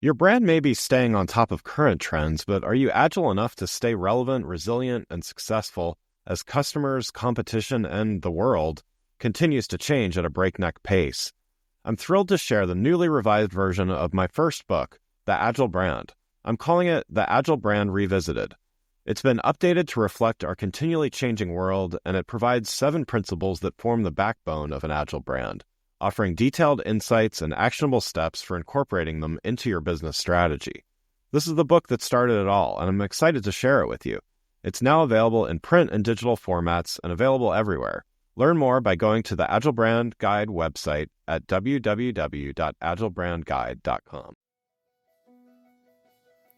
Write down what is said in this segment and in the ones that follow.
Your brand may be staying on top of current trends, but are you agile enough to stay relevant, resilient, and successful as customers, competition, and the world continues to change at a breakneck pace? I'm thrilled to share the newly revised version of my first book, The Agile Brand. I'm calling it The Agile Brand Revisited. It's been updated to reflect our continually changing world, and it provides 7 principles that form the backbone of an agile brand, offering detailed insights and actionable steps for incorporating them into your business strategy. This is the book that started it all, and I'm excited to share it with you. It's now available in print and digital formats and available everywhere. Learn more by going to the Agile Brand Guide website at www.agilebrandguide.com.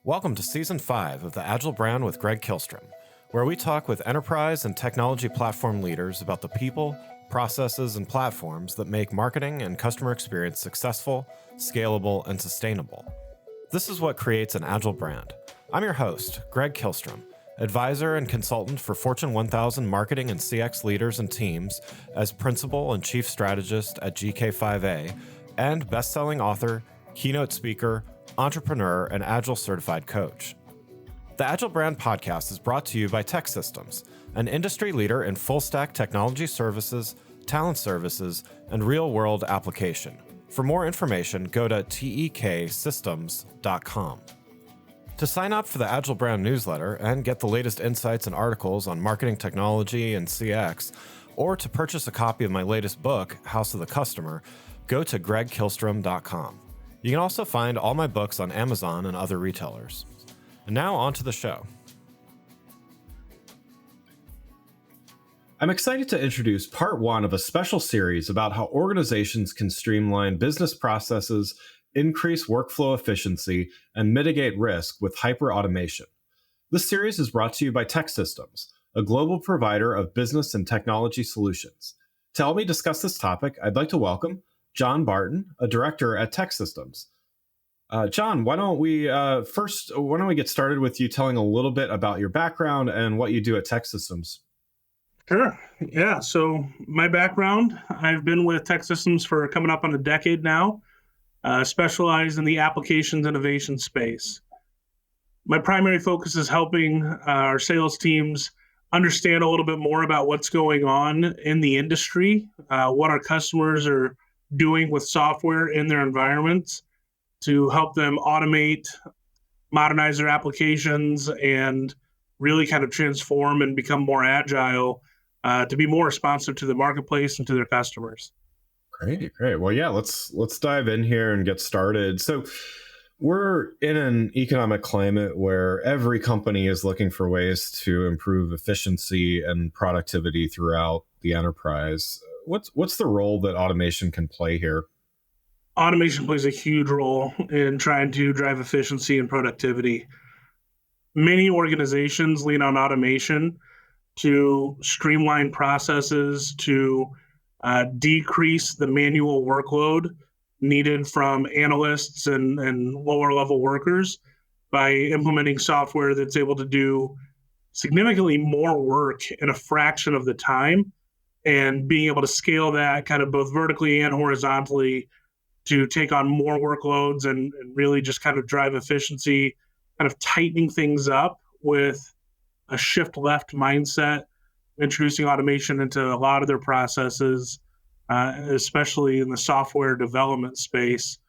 Welcome to Season 5 of the Agile Brand with Greg Kihlstrom, where we talk with enterprise and technology platform leaders about the people, processes, and platforms that make marketing and customer experience successful, scalable, and sustainable. This is what creates an agile brand. I'm your host, Greg Kihlstrom, advisor and consultant for Fortune 1000 marketing and CX leaders and teams as principal and chief strategist at GK5A, and best-selling author, keynote speaker, entrepreneur, and agile certified coach. The Agile Brand podcast is brought to you by TEKsystems, an industry leader in full-stack technology services, talent services, and real-world application. For more information, go to TEKsystems.com. To sign up for the Agile Brand newsletter and get the latest insights and articles on marketing technology and CX, or to purchase a copy of my latest book, House of the Customer, go to gregkihlstrom.com. You can also find all my books on Amazon and other retailers. And now on to the show. I'm excited to introduce part 1 of a special series about how organizations can streamline business processes, increase workflow efficiency, and mitigate risk with hyperautomation. This series is brought to you by TEKsystems, a global provider of business and technology solutions. To help me discuss this topic, I'd like to welcome Jon Barton, a director at TEKsystems. Jon, why don't we get started with you telling a little bit about your background and what you do at TEKsystems? Sure. Yeah. So my background, I've been with TEKsystems for coming up on a decade now, specialized in the applications innovation space. My primary focus is helping our sales teams understand a little bit more about what's going on in the industry, what our customers are doing with software in their environments to help them automate, modernize their applications, and really kind of transform and become more agile to be more responsive to the marketplace and to their customers. Great. Well, yeah, let's dive in here and get started. So we're in an economic climate where every company is looking for ways to improve efficiency and productivity throughout the enterprise. What's the role that automation can play here? Automation plays a huge role in trying to drive efficiency and productivity. Many organizations lean on automation to streamline processes, to decrease the manual workload needed from analysts and lower level workers by implementing software that's able to do significantly more work in a fraction of the time, and being able to scale that kind of both vertically and horizontally to take on more workloads and really just kind of drive efficiency, kind of tightening things up with a shift left mindset, introducing automation into a lot of their processes, especially in the software development space,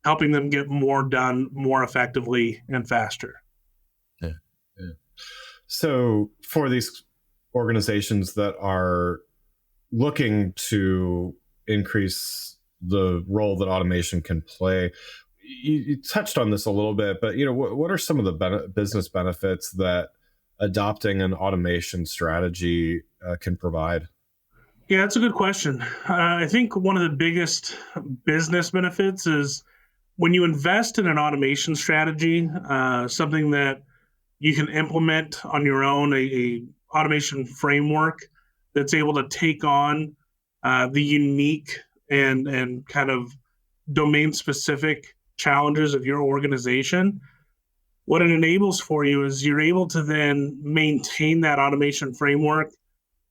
helping them get more done more effectively and faster. Yeah. So for these organizations that are looking to increase the role that automation can play, you touched on this a little bit, but what are some of the business benefits that adopting an automation strategy can provide? Yeah, that's a good question. I think one of the biggest business benefits is when you invest in an automation strategy, something that you can implement on your own, a automation framework that's able to take on the unique and kind of domain-specific challenges of your organization. What it enables for you is you're able to then maintain that automation framework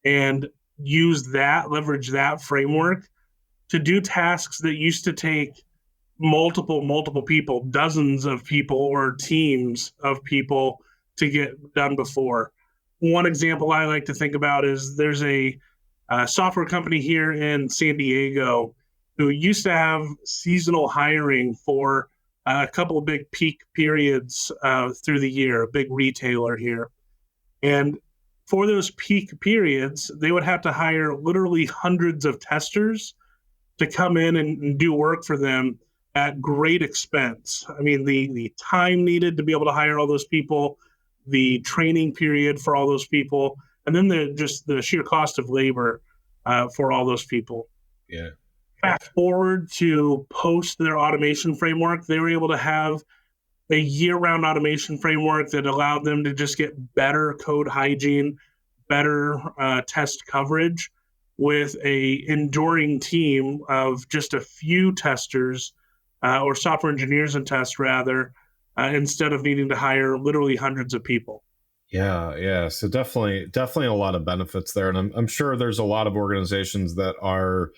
and leverage that framework to do tasks that used to take multiple people, dozens of people or teams of people to get done before. One example I like to think about is there's a software company here in San Diego who used to have seasonal hiring for a couple of big peak periods through the year, a big retailer here. And for those peak periods, they would have to hire literally hundreds of testers to come in and do work for them at great expense. I mean, the time needed to be able to hire all those people, the training period for all those people, and then the sheer cost of labor for all those people. Yeah. Fast forward to post their automation framework, they were able to have a year-round automation framework that allowed them to just get better code hygiene, better test coverage with a enduring team of just a few testers or software engineers and tests rather, instead of needing to hire literally hundreds of people. Yeah. So definitely a lot of benefits there, and I'm sure there's a lot of organizations that are,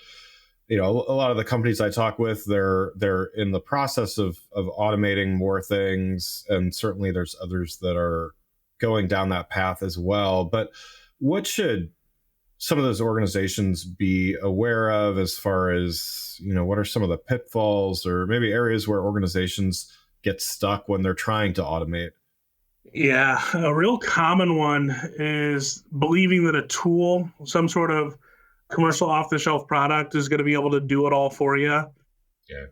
a lot of the companies I talk with, they're in the process of automating more things, and certainly there's others that are going down that path as well. But what should some of those organizations be aware of as far as, what are some of the pitfalls or maybe areas where organizations get stuck when they're trying to automate? Yeah, a real common one is believing that a tool, some sort of commercial off-the-shelf product, is going to be able to do it all for you. Yeah.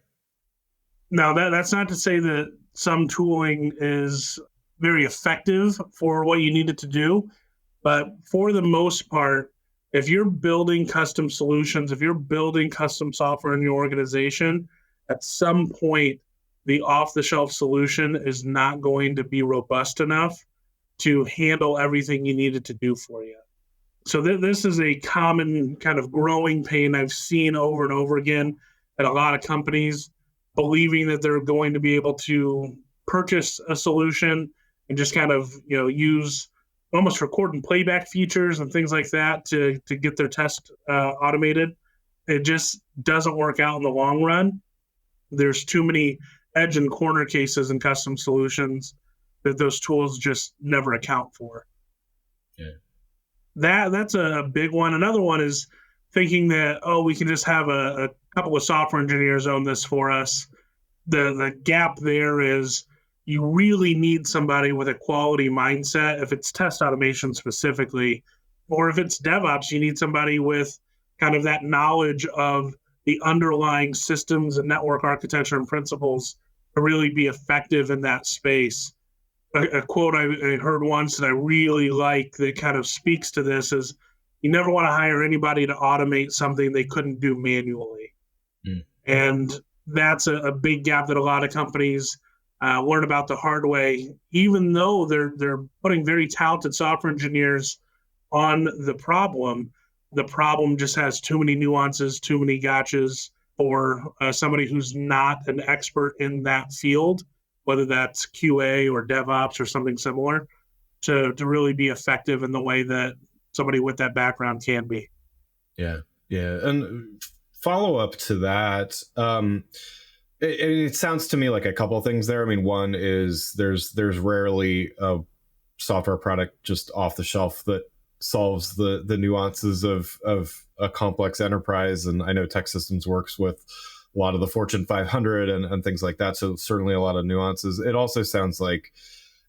Now, that's not to say that some tooling is very effective for what you need it to do, but for the most part, if you're building custom solutions, if you're building custom software in your organization, at some point, the off-the-shelf solution is not going to be robust enough to handle everything you need it to do for you. So this is a common kind of growing pain I've seen over and over again at a lot of companies, believing that they're going to be able to purchase a solution and just kind of use almost record and playback features and things like that to get their test automated. It just doesn't work out in the long run. There's too many edge and corner cases in custom solutions that those tools just never account for. Yeah. That's a big one. Another one is thinking that, we can just have a couple of software engineers own this for us. The gap there is you really need somebody with a quality mindset. If it's test automation specifically, or if it's DevOps, you need somebody with kind of that knowledge of the underlying systems and network architecture and principles to really be effective in that space. A quote I heard once that I really like that kind of speaks to this is, you never want to hire anybody to automate something they couldn't do manually. And that's a big gap that a lot of companies learn about the hard way. Even though they're putting very talented software engineers on the problem just has too many nuances, too many gotchas for somebody who's not an expert in that field, whether that's QA or DevOps or something similar, to really be effective in the way that somebody with that background can be. Yeah. And follow up to that, it sounds to me like a couple of things there. I mean, one is there's rarely a software product just off the shelf that solves the nuances of a complex enterprise. And I know TEKsystems works with a lot of the Fortune 500 and things like that. So certainly a lot of nuances. It also sounds like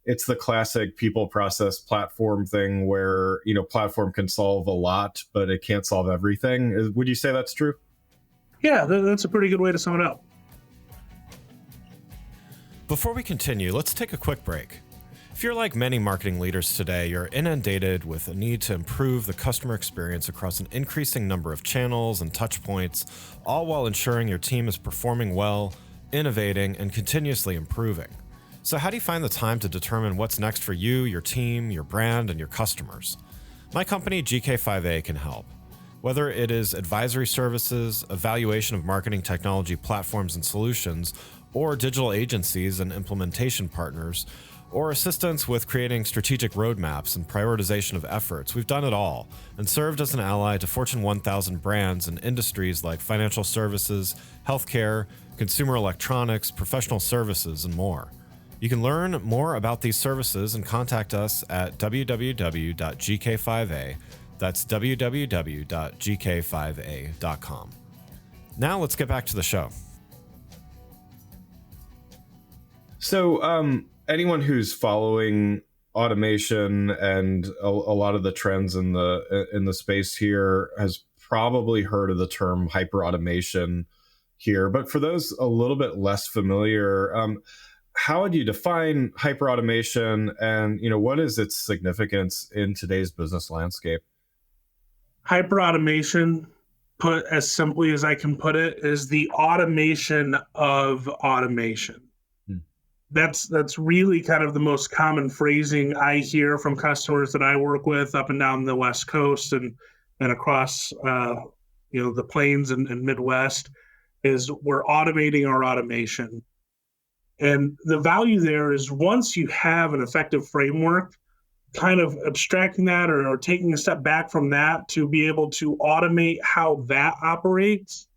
it's the classic people process platform thing where, platform can solve a lot, but it can't solve everything. Would you say that's true? Yeah, that's a pretty good way to sum it up. Before we continue, let's take a quick break. If you're like many marketing leaders today, you're inundated with a need to improve the customer experience across an increasing number of channels and touch points, all while ensuring your team is performing well, innovating, and continuously improving. So how do you find the time to determine what's next for you, your team, your brand, and your customers? My company, GK5A, can help. Whether it is advisory services, evaluation of marketing technology platforms and solutions, or digital agencies and implementation partners, or assistance with creating strategic roadmaps and prioritization of efforts. We've done it all and served as an ally to Fortune 1000 brands in industries like financial services, healthcare, consumer electronics, professional services, and more. You can learn more about these services and contact us at www.gk5a. That's www.gk5a.com. Now let's get back to the show. So anyone who's following automation and a lot of the trends in the space here has probably heard of the term hyperautomation here. But for those a little bit less familiar, how would you define hyperautomation, and what is its significance in today's business landscape? Hyperautomation, put as simply as I can put it, is the automation of automation. That's really kind of the most common phrasing I hear from customers that I work with up and down the West Coast and across the plains and Midwest, is we're automating our automation. And the value there is, once you have an effective framework, kind of abstracting that or taking a step back from that to be able to automate how that operates,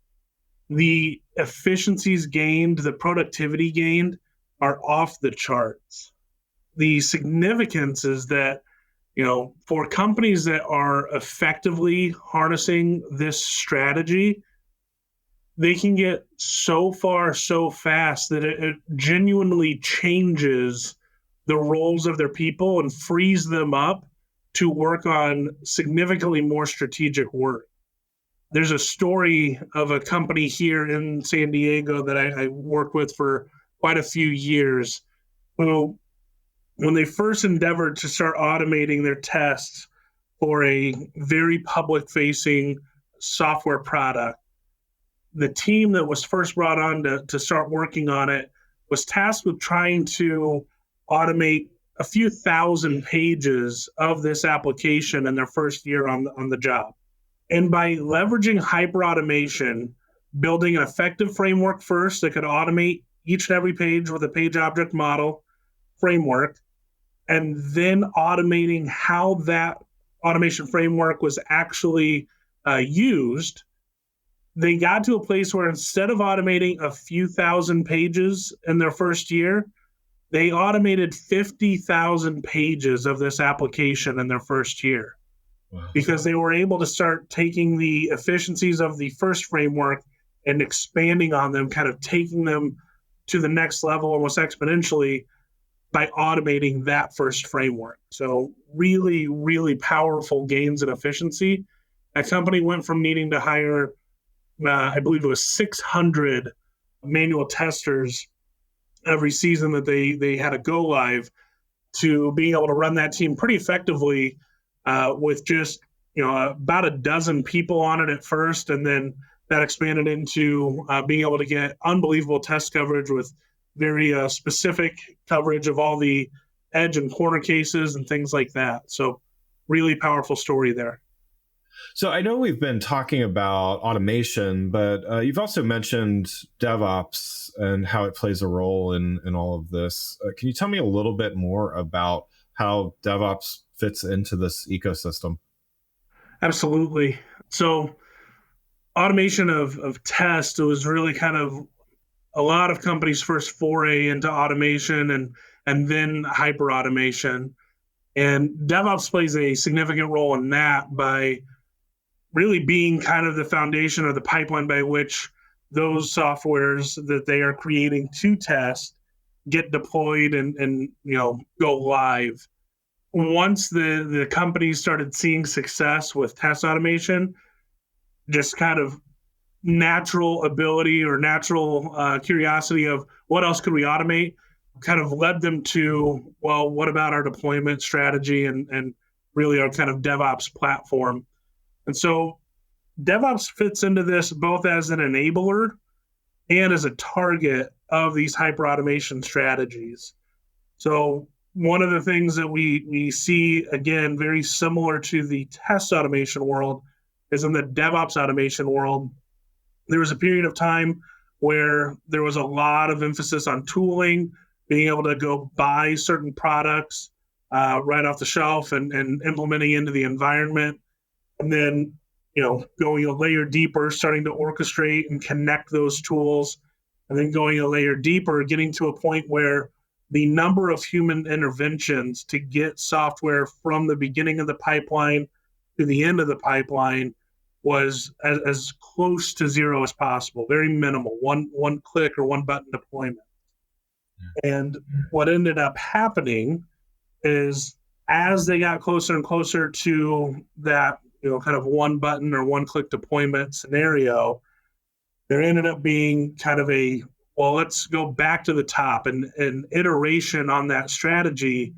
the efficiencies gained, the productivity gained are off the charts. The significance is that, for companies that are effectively harnessing this strategy, they can get so far so fast that it genuinely changes the roles of their people and frees them up to work on significantly more strategic work. There's a story of a company here in San Diego that I worked with for quite a few years, who, when they first endeavored to start automating their tests for a very public-facing software product, the team that was first brought on to start working on it was tasked with trying to automate a few thousand pages of this application in their first year on the job. And by leveraging hyperautomation, building an effective framework first that could automate each and every page with a page object model framework, and then automating how that automation framework was actually used, they got to a place where, instead of automating a few thousand pages in their first year, they automated 50,000 pages of this application in their first year. Wow. Because they were able to start taking the efficiencies of the first framework and expanding on them, kind of taking them to the next level almost exponentially by automating that first framework. So really, really powerful gains in efficiency. That company went from needing to hire, I believe it was 600 manual testers every season that they had a go live, to being able to run that team pretty effectively with just about a dozen people on it at first, and then that expanded into being able to get unbelievable test coverage with very specific coverage of all the edge and corner cases and things like that. So really powerful story there. So I know we've been talking about automation, but you've also mentioned DevOps and how it plays a role in all of this. Can you tell me a little bit more about how DevOps fits into this ecosystem? Absolutely. So automation of test was really kind of a lot of companies' first foray into automation and then hyperautomation. And DevOps plays a significant role in that by really being kind of the foundation or the pipeline by which those softwares that they are creating to test get deployed and go live. Once the companies started seeing success with test automation, just kind of natural ability or natural curiosity of what else could we automate kind of led them to, well, what about our deployment strategy and really our kind of DevOps platform? And so DevOps fits into this both as an enabler and as a target of these hyperautomation strategies. So one of the things that we see, again, very similar to the test automation world, is in the DevOps automation world, there was a period of time where there was a lot of emphasis on tooling. being able to go buy certain products right off the shelf and implementing into the environment, and then going a layer deeper, starting to orchestrate and connect those tools, and then going a layer deeper, getting to a point where the number of human interventions to get software from the beginning of the pipeline to the end of the pipeline was as close to zero as possible, very minimal, one click or one button deployment. And what ended up happening is as they got closer and closer to that, kind of one button or one click deployment scenario, there ended up being kind of let's go back to the top and an iteration on that strategy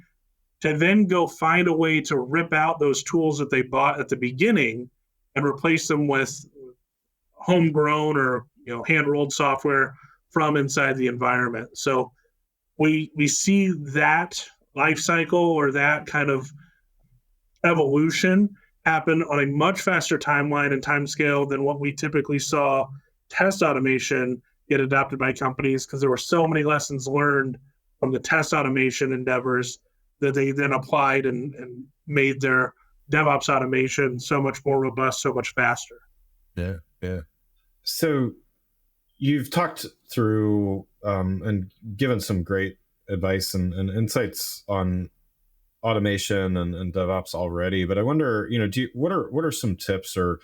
to then go find a way to rip out those tools that they bought at the beginning and replace them with homegrown or hand-rolled software from inside the environment. So we see that life cycle or that kind of evolution happen on a much faster timeline and time scale than what we typically saw test automation get adopted by companies, because there were so many lessons learned from the test automation endeavors that they then applied and made their DevOps automation so much more robust, so much faster. Yeah. So you've talked through and given some great advice and insights on automation and DevOps already, but I wonder, what are some tips or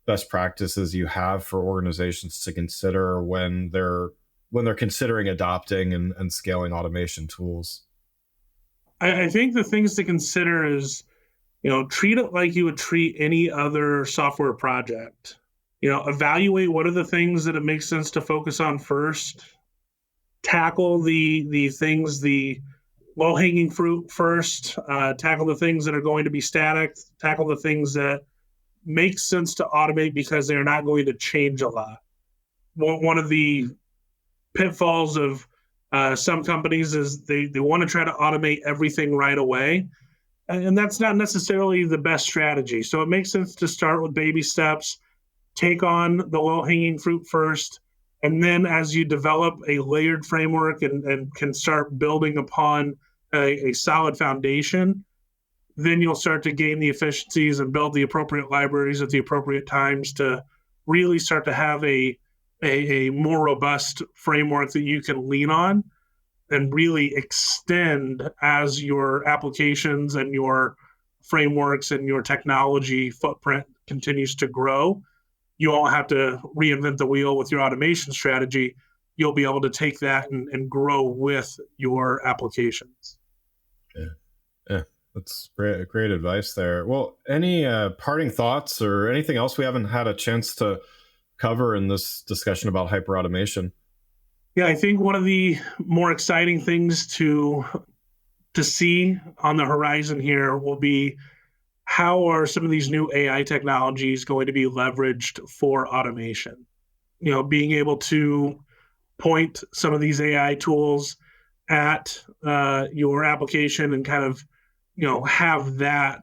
best practices you have for organizations to consider when they're considering adopting and scaling automation tools? I think the things to consider is, treat it like you would treat any other software project. Evaluate what are the things that it makes sense to focus on first. Tackle the things, the low-hanging fruit first. Tackle the things that are going to be static. Tackle the things that make sense to automate because they're not going to change a lot. One of the pitfalls of some companies is they want to try to automate everything right away. And that's not necessarily the best strategy. So it makes sense to start with baby steps, take on the low-hanging fruit first, and then as you develop a layered framework and can start building upon a solid foundation, then you'll start to gain the efficiencies and build the appropriate libraries at the appropriate times to really start to have a more robust framework that you can lean on and really extend as your applications and your frameworks and your technology footprint continues to grow. You won't have to reinvent the wheel with your automation strategy. You'll be able to take that and grow with your applications. Yeah. That's great advice there. Well, any parting thoughts or anything else we haven't had a chance to cover in this discussion about hyperautomation? Yeah, I think one of the more exciting things to see on the horizon here will be how are some of these new AI technologies going to be leveraged for automation? Being able to point some of these AI tools at your application and kind of have that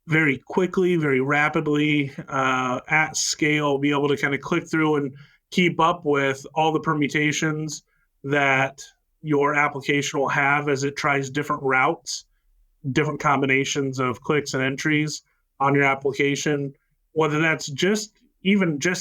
very quickly, very rapidly, at scale, be able to kind of click through and keep up with all the permutations that your application will have as it tries different routes, different combinations of clicks and entries on your application, whether that's just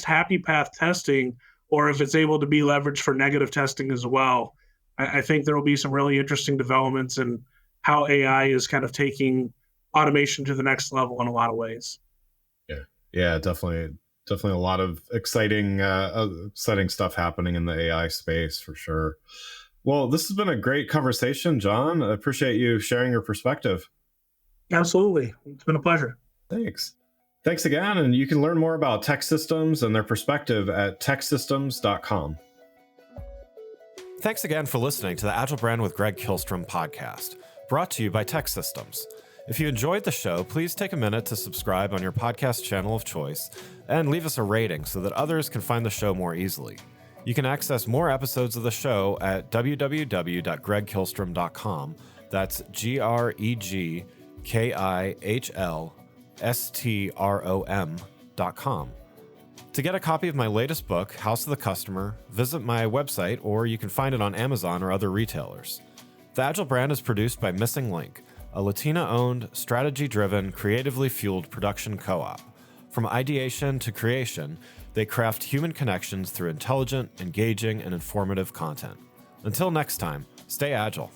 happy path testing or if it's able to be leveraged for negative testing as well. I think there will be some really interesting developments in how AI is kind of taking automation to the next level in a lot of ways. Yeah, definitely a lot of exciting stuff happening in the AI space for sure. Well, this has been a great conversation, Jon. I appreciate you sharing your perspective. Absolutely. It's been a pleasure. Thanks again. And you can learn more about TEKsystems and their perspective at TEKsystems.com. Thanks again for listening to the Agile Brand with Greg Kihlstrom podcast, brought to you by TEKsystems. If you enjoyed the show, please take a minute to subscribe on your podcast channel of choice and leave us a rating so that others can find the show more easily. You can access more episodes of the show at www.gregkihlstrom.com. That's GregKihlstrom.com. To get a copy of my latest book, House of the Customer, visit my website, or you can find it on Amazon or other retailers. The Agile brand is produced by Missing Link, a Latina-owned, strategy-driven, creatively fueled production co-op. From ideation to creation, they craft human connections through intelligent, engaging, and informative content. Until next time, stay agile.